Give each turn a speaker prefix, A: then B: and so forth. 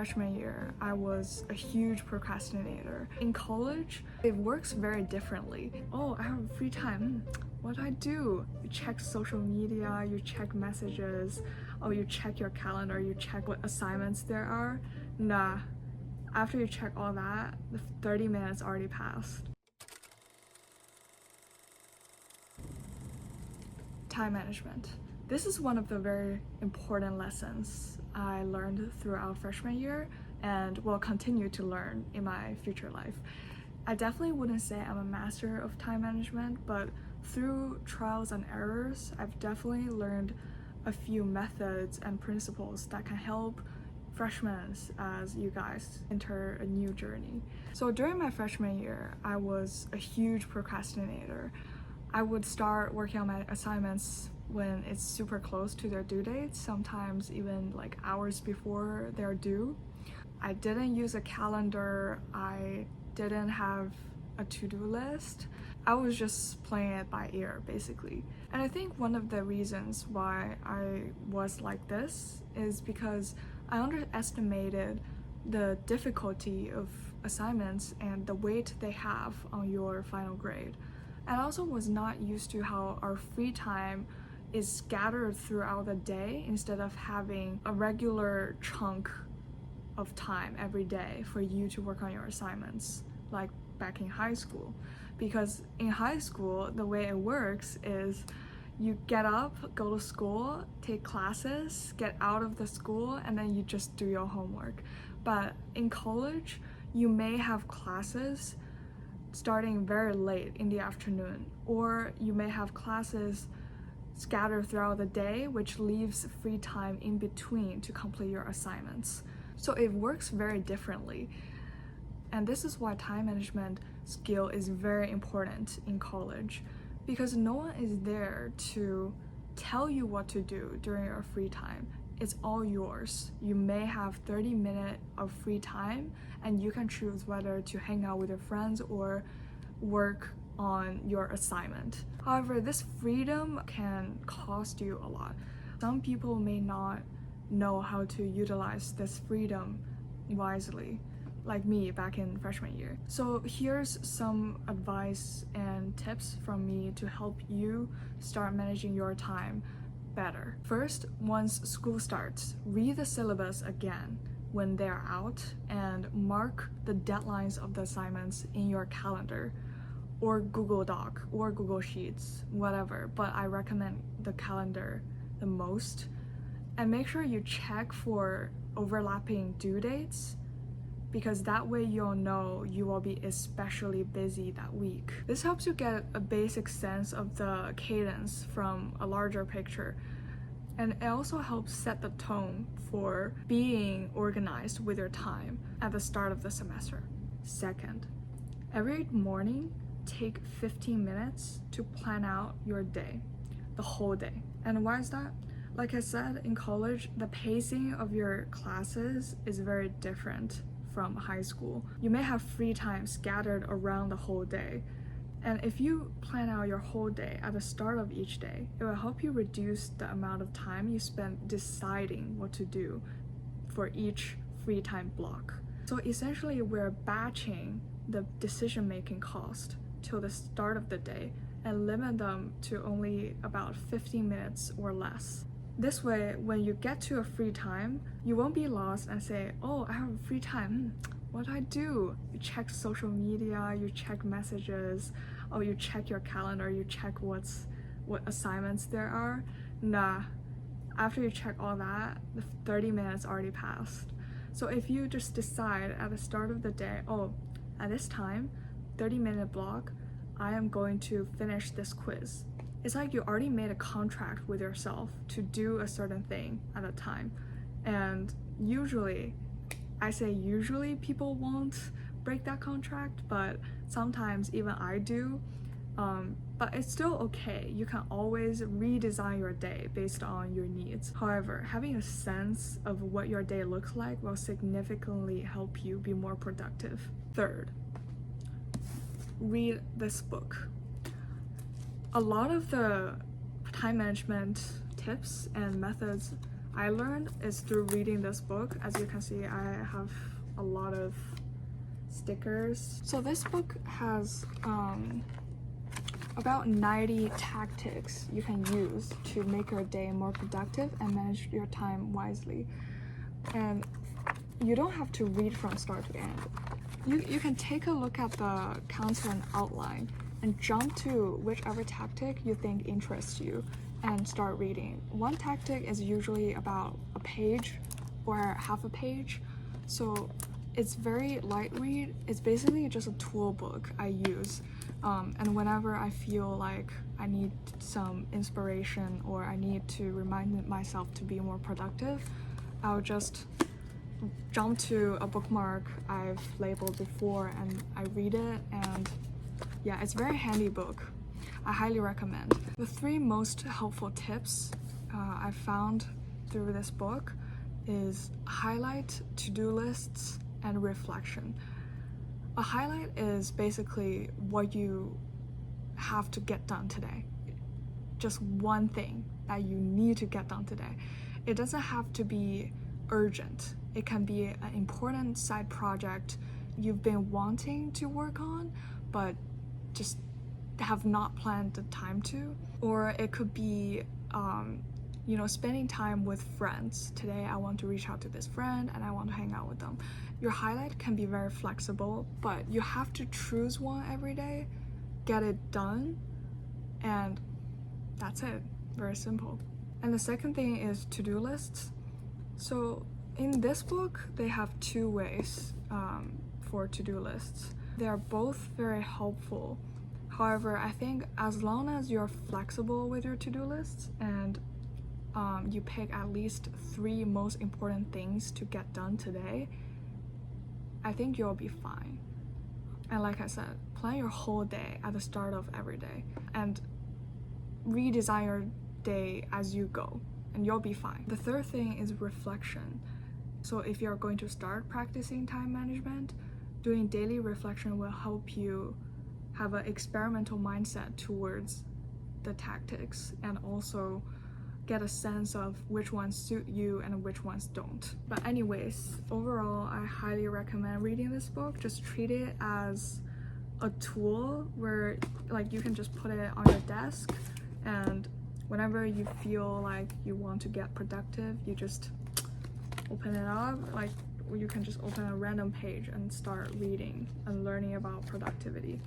A: freshman year, I was a huge procrastinator. In college, it works very differently. Oh, I have free time. What do I do? You check social media, you check messages, oh, you check your calendar, you check what assignments there are. Nah, after you check all that, the 30 minutes already passed. Time management. This is one of the very important lessons I learned throughout freshman year and will continue to learn in my future life. I definitely wouldn't say I'm a master of time management, but through trials and errors, I've definitely learned a few methods and principles that can help freshmen as you guys enter a new journey. So during my freshman year, I was a huge procrastinator. I would start working on my assignments when it's super close to their due dates, sometimes even like hours before they're due. I didn't use a calendar, I didn't have a to-do list. I was just playing it by ear, basically. And I think one of the reasons why I was like this is because I underestimated the difficulty of assignments and the weight they have on your final grade. And I also was not used to how our free time is scattered throughout the day instead of having a regular chunk of time every day for you to work on your assignments, like back in high school. Because in high school, the way it works is you get up, go to school, take classes, get out of the school, and then you just do your homework. But in college, you may have classes starting very late in the afternoon, or you may have classes scattered throughout the day, which leaves free time in between to complete your assignments. So it works very differently. And this is why time management skill is very important in college, because no one is there to tell you what to do during your free time. It's all yours. You may have 30 minutes of free time and you can choose whether to hang out with your friends or work on your assignment. However, this freedom can cost you a lot. Some people may not know how to utilize this freedom wisely, like me back in freshman year. So here's some advice and tips from me to help you start managing your time better. First, once school starts, read the syllabus again when they're out and mark the deadlines of the assignments in your calendar or Google Doc or Google Sheets, whatever, but I recommend the calendar the most. And make sure you check for overlapping due dates, because that way you'll know you will be especially busy that week. This helps you get a basic sense of the cadence from a larger picture, and it also helps set the tone for being organized with your time at the start of the semester. Second, every morning, take 15 minutes to plan out your day, the whole day. And why is that? Like I said, in college, the pacing of your classes is very different from high school. You may have free time scattered around the whole day. And if you plan out your whole day at the start of each day, it will help you reduce the amount of time you spend deciding what to do for each free time block. So essentially, we're batching the decision-making cost till the start of the day and limit them to only about 15 minutes or less. This way, when you get to a free time, you won't be lost and say, oh, I have free time, what do I do? You check social media, you check messages, oh, you check your calendar, you check what assignments there are. Nah, after you check all that, the 30 minutes already passed. So if you just decide at the start of the day, oh, at this time, 30-minute block, I am going to finish this quiz. It's like you already made a contract with yourself to do a certain thing at a time. And usually, I say usually people won't break that contract, but sometimes even I do. But it's still okay. You can always redesign your day based on your needs. However, having a sense of what your day looks like will significantly help you be more productive. Third, read this book. A lot of the time management tips and methods I learned is through reading this book. As you can see, I have a lot of stickers. So this book has about 90 tactics you can use to make your day more productive and manage your time wisely. And you don't have to read from start to end. You can take a look at the counter and outline and jump to whichever tactic you think interests you and start reading. One tactic is usually about a page or half a page, so it's very light read. It's basically just a tool book I use, and whenever I feel like I need some inspiration or I need to remind myself to be more productive, I'll just jump to a bookmark I've labeled before and I read it, and yeah, it's a very handy book. I highly recommend. The 3 most helpful tips I found through this book is highlight, to-do lists, and reflection. A highlight is basically what you have to get done today. Just one thing that you need to get done today. It doesn't have to be urgent. It can be an important side project you've been wanting to work on, but just have not planned the time to. Or it could be spending time with friends. Today I want to reach out to this friend and I want to hang out with them. Your highlight can be very flexible, but you have to choose one every day, get it done, and that's it. Very simple. And the second thing is to-do lists. So in this book, they have 2 ways for to-do lists. They are both very helpful. However, I think as long as you're flexible with your to-do lists and you pick at least 3 most important things to get done today, I think you'll be fine. And like I said, plan your whole day at the start of every day and redesign your day as you go, and you'll be fine. The third thing is reflection. So if you're going to start practicing time management, doing daily reflection will help you have an experimental mindset towards the tactics and also get a sense of which ones suit you and which ones don't. But anyways, overall, I highly recommend reading this book. Just treat it as a tool where you can just put it on your desk, and whenever you feel like you want to get productive, you just open it up. You can just open a random page and start reading and learning about productivity.